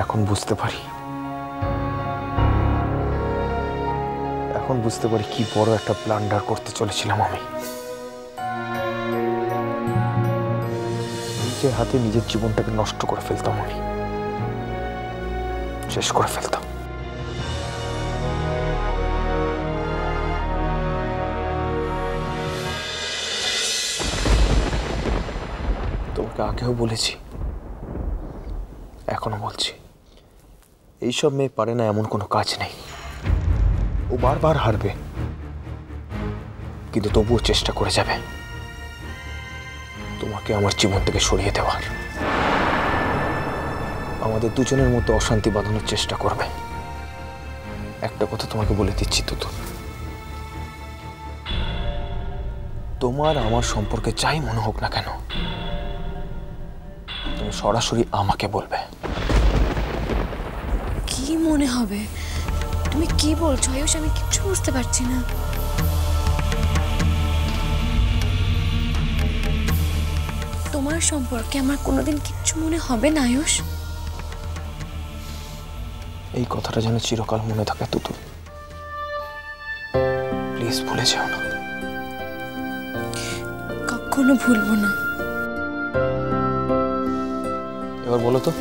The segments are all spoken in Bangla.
এখন বুঝতে পারি কি বড় একটা ব্লান্ডার করতে চলেছিলাম আমি। নিজের হাতে নিজের জীবনটাকে নষ্ট করে ফেলতাম আমি, শেষ করে ফেলতাম। তোমাকে আগেও বলেছি, এখনো বলছি, এইসব মেয়ে পারে না এমন কোনো কাজ নেই। ও বারবার হারবে, কিন্তু তবুও চেষ্টা করে যাবে তোমাকে আমার জীবন থেকে সরিয়ে দেওয়ার, আমাদের দুজনের মধ্যে অশান্তি বাঁধানোর চেষ্টা করবে। একটা কথা তোমাকে বলে দিচ্ছি তুতুল, তোমার আমার সম্পর্কে যাই মনে হোক না কেন, তুমি সরাসরি আমাকে বলবে। কি মনে হবে? তুমি কি বলছো আয়ুষ? আমি কিচ্ছু বুঝতে পারছি না। তোমার সম্পর্কে আমার কোনোদিন কিচ্ছু মনে হবে না আয়ুষ? এই কথাটা যেন চিরকাল মনে থাকে তুতুল, প্লিজ ভুলে যাও না। কখনো ভুলবো না। এবার বলো তো,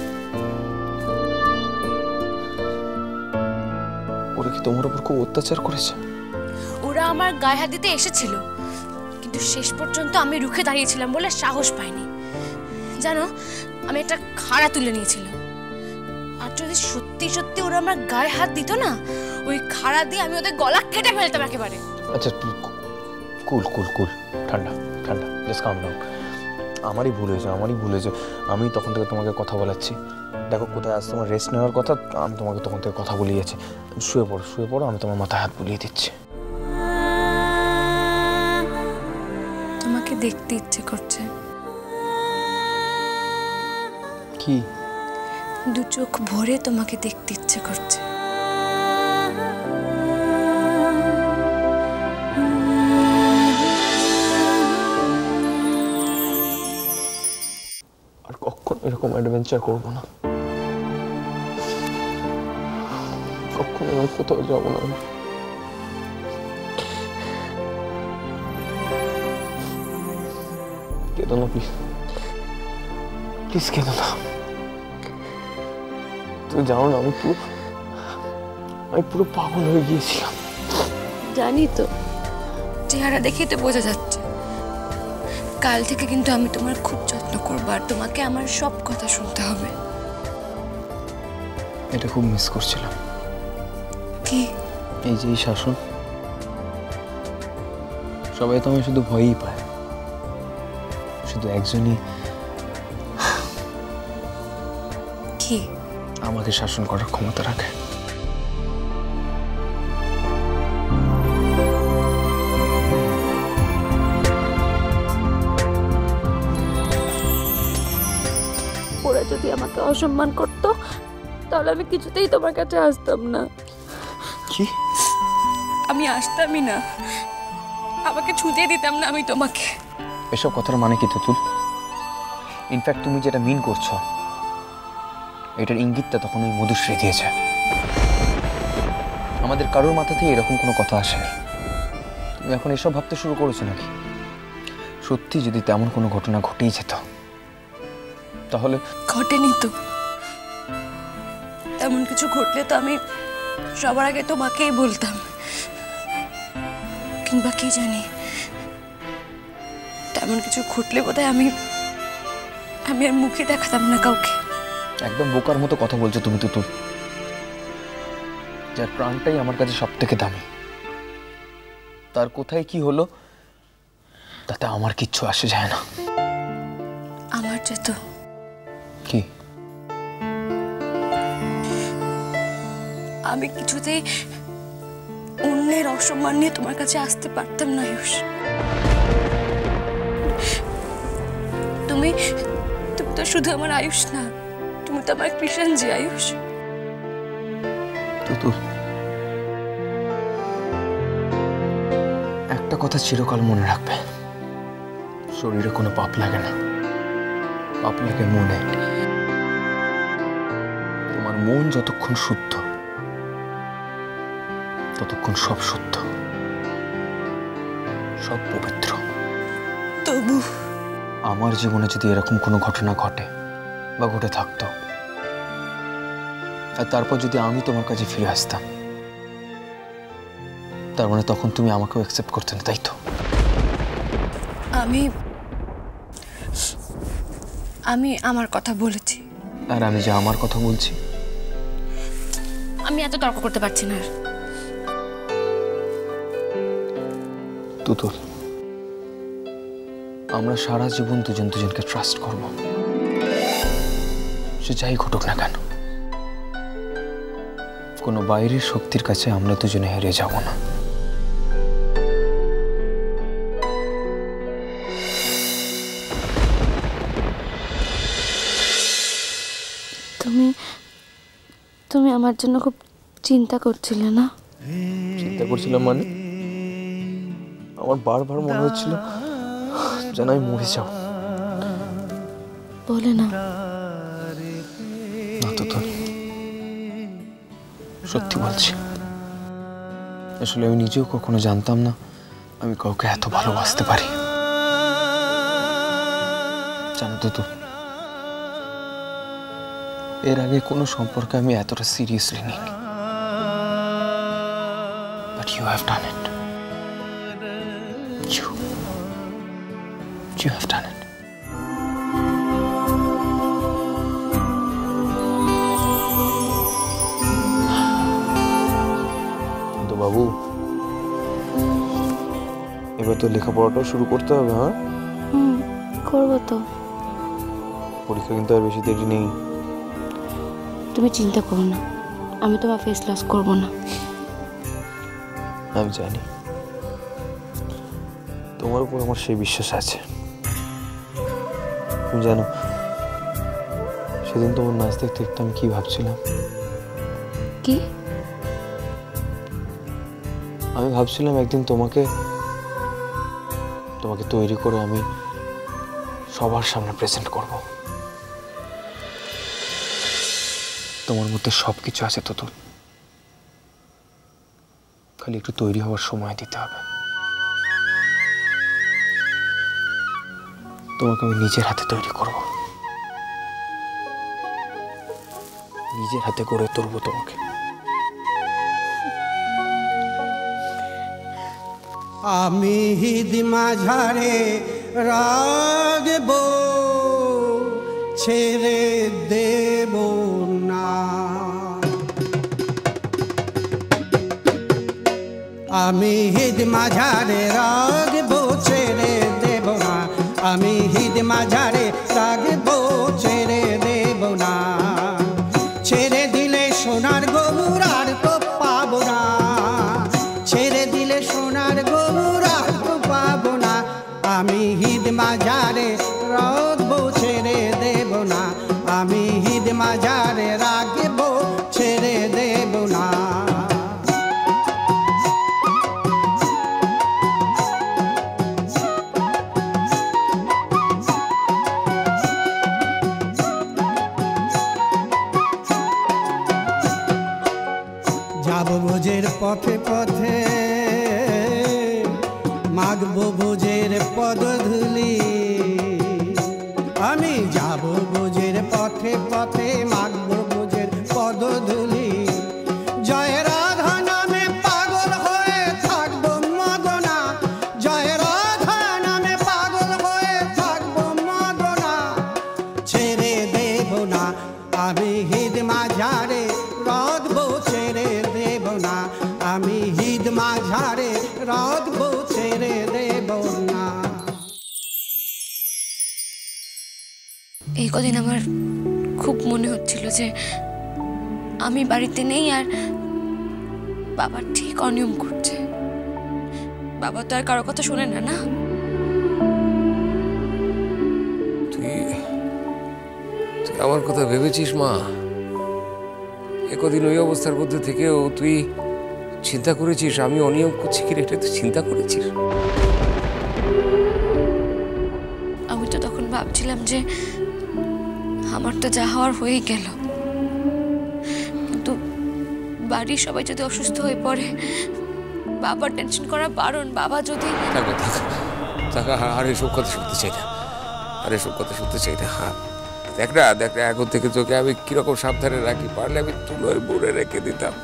ওরা কি তোমার উপর খুব অত্যাচার করেছে? ওরা আমার গায়ে হাত দিতে এসেছিল, কিন্তু শেষ পর্যন্ত আমি রুখে দাঁড়িয়েছিলাম বলে সাহস পাইনি। জানো, আমি একটা খাড়া তুলে নিয়েছিলাম, আর যদি সত্যি সত্যি ওরা আমার গায়ে হাত দিত না, ওই খাড়া দিয়ে আমি ওদের গলা কেটে ফেলতাম একেবারে। আচ্ছা কুল কুল কুল, ঠান্ডা ঠান্ডা, জাস্ট কাম ডাউন। আমারই ভুল হয়েছে। আমি তখন থেকে তোমাকে কথা বলাচ্ছি। দেখো কোথায় আজ তোমার রেস্ট নেওয়ার কথা, আমি তোমাকে তখন থেকে কথা বলিয়ে যাচ্ছি। শুয়ে পড়ো, আমি তোমার মাথায় হাত বুলিয়ে দিচ্ছি। তোমাকে দেখতে ইচ্ছে করছে। কি? দু চোখ ভরে তোমাকে দেখতে ইচ্ছে করছে। আর কখনো এরকম অ্যাডভেঞ্চার করবো না, কখনো এরকম কোথাও যাবো না। কেঁদো না প্লিজ, কেঁদো না। তুমি জানো না, আমি পুরো পাগল হয়ে গিয়েছিলাম। জানি তো, চেহারা দেখেই তো বোঝা যাচ্ছে। কাল থেকে কিন্তু আমি তোমার খুব যত্ন করবো, আর তোমাকে আমার সব কথা শুনতে হবে। এটা খুব মিস করছিলাম। কি? এই যে এই শাসন, সবাই তো আমি শুধু ভয়ই পায়, শুধু একজনই কি আমাকে শাসন করার ক্ষমতা রাখে। ওরা যদি আমাকে অসম্মান করতো, তাহলে আমি কিছুতেই তোমার কাছে আসতাম না। কি? আমি আসতামই না, আমাকে ছুঁতে দিতাম না আমি তোমাকে। এসব কথার মানে কি তুতুল? ইনফ্যাক্ট তুমি যেটা মিন করছো, এটার ইঙ্গিতটা তখন ওই মধুশ্রী দিয়েছে। আমাদের কারোর মাথা থেকে এরকম কোনো কথা আসেনি। তুমি এখন এসব ভাবতে শুরু করেছো নাকি? সত্যি যদি তেমন কোনো ঘটনা ঘটেই যেত, তাহলে? ঘটেনি তো। তেমন কিছু ঘটলে তো আমি সবার আগে তোমাকেই বলতাম, কিংবা কি জানি, তেমন কিছু ঘটলে বোধহয় আমি আর মুখে দেখাতাম না কাউকে। একদম বোকার মতো কথা বলছো তুমি তুতুল। যার প্রাণটাই আমার কাছে সব থেকে দামি, তার কোথায় কি হলো তাতে আমার কিচ্ছু আসে যায় না। আমার যেত। কি? আমি কিছুতেই অন্যের অসম্মান নিয়ে তোমার কাছে আসতে পারতাম না আয়ুষ। তুমি তো শুধু আমার আয়ুষ না, তুমি তো আমার কৃষাণজি আয়ুষ। তুতুল, একটা কথা চিরকাল মনে রাখবে, শরীরে কোনো পাপ লাগে না, পাপ লাগে মনে। তোমার মন যতক্ষণ শুদ্ধ ততক্ষণ সব শুদ্ধ, সব পবিত্র। তবু আমার জীবনে যদি এরকম কোনো ঘটনা ঘটে বা ঘটে থাকতো, আর তারপর যদি আমি তোমার কাছে ফিরে আসতাম, তার মানে তখন তুমি আমাকেও অ্যাকসেপ্ট করতে না, তাই তো? আমি আমার কথা বলেছি। আর আমি যে আমার কথা বলছি। আমি এত তর্ক করতে পারছি না। তুতুল, আমরা সারা জীবন দুজন দুজনকে ট্রাস্ট করব, সে যাই ঘটুক না কেন। কোনো বাইরের শক্তির কাছে আমরা দুজনে হেরে যাব না। তুমি আমার জন্য খুব চিন্তা করছিলে না? চিন্তা করছিলাম মানে? আমার বারবার মনে হচ্ছিল যেন আমি মরে যাব। বলে না। না তুতুল, সত্যি বলছি। আসলে আমি নিজেও কখনো জানতাম না আমি কাউকে এত ভালোবাসতে পারি। জানো তুতুল, এর আগে কোনো সম্পর্কে আমি এতটা সিরিয়াসলি নিইনি। But you have done it. You have done it. কিন্তু বাবু, এবার তো লেখাপড়াটাও শুরু করতে হবে। হ্যাঁ, করবো তো। পরীক্ষা কিন্তু আর বেশি দেরি নেই। তুমি চিন্তা করো না, আমি তোমার ফেস লস করবো না। আমি জানি তোমার উপর আমার সেই বিশ্বাস আছে। তুমি জানো, সেদিন তোমার নাচ দেখতে দেখতে আমি কি ভাবছিলাম? কি? আমি ভাবছিলাম একদিন তোমাকে তৈরি করে আমি সবার সামনে প্রেজেন্ট করব। তোমার মধ্যে সবকিছু আছে তুতুল, খালি একটু তৈরি হওয়ার সময় দিতে হবে। তোমাকে আমি নিজের হাতে তৈরি করব, নিজের হাতে গড়ে তুলব তোমাকে। আমি হিদ মাঝারে রাগব, ছেড়ে দেব না। আমি হিদ মাঝারে রাগব, ছেড়ে দেব না। আমি হিদ মাঝারে রাগব, ছেড়ে দেব না। ছেড়ে দিলে সোনার গরুর আর তো পাবো না। ছেড়ে দিলে সোনার গরুর আর তো পাবো না। আমি হিদ মাঝারে রাগব, ছেড়ে দেব না। আমি হিদ মাঝারে রাগব, ছেড়ে দেব না। যাব বোঝের পথে পথে, মাগব বোঝের পদধূলি। আমি যাব বোঝের পথে পথে, মাগব বোঝের পদধূলি। জয় রাধা নামে পাগল হয়ে থাকব মদনা। জয় রাধা নামে পাগল হয়ে থাকব মদনা। ছেড়ে দেব না আমি হিদ মাঝারে রাগব, ছেড়ে দেব না। আমি হিদ মাঝারে রাগব, ছেড়ে দেব না। এই কদিন আমার খুব মনে হচ্ছিল যে আমি বাড়িতে নেই আর বাবা ঠিক অনিয়ম করছে। বাবা তো আর কারো কথা শোনে না। না, তুই আমার কথা ভেবেছিস মা? একদিন ওই অবস্থার মধ্যে থেকেও তুই চিন্তা করেছিস আমি অনিয়ম করছি কি? এটা তুই চিন্তা করেছিস? আমি তো তখন ভাবছিলাম যে আমার তো যা হওয়ার হয়েই গেল, বাড়ির সবাই যদি অসুস্থ হয়ে পড়ে, বাবার টেনশন করা বারণ। বাবা যদি আর এসব কথা শুনতে চাই না, আর এসব কথা শুনতে চাই না। দেখ না এখন থেকে তোকে আমি কিরকম সাবধানে রাখি, পারলে আমি তুলোয় বুড়ে রেখে দিতাম।